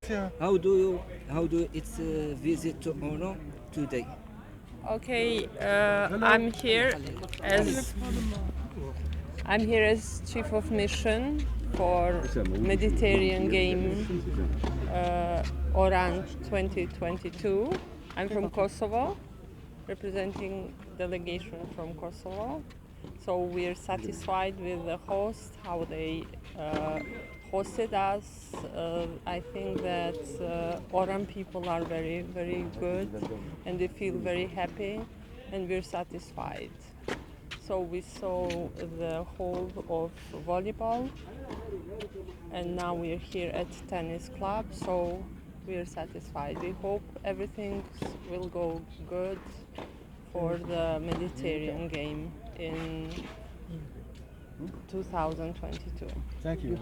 Yeah. How do it's visit to Oran today? Okay, as I'm here as chief of mission for Mediterranean Game Oran 2022. I'm from Kosovo, representing delegation from Kosovo. So we're satisfied with the host, how they hosted us. I think that Oran people are very, very good and they feel very happy and we're satisfied. So we saw the whole of volleyball and now we're here at tennis club, so we're satisfied. We hope everything will go good for the Mediterranean game in 2022. Thank you.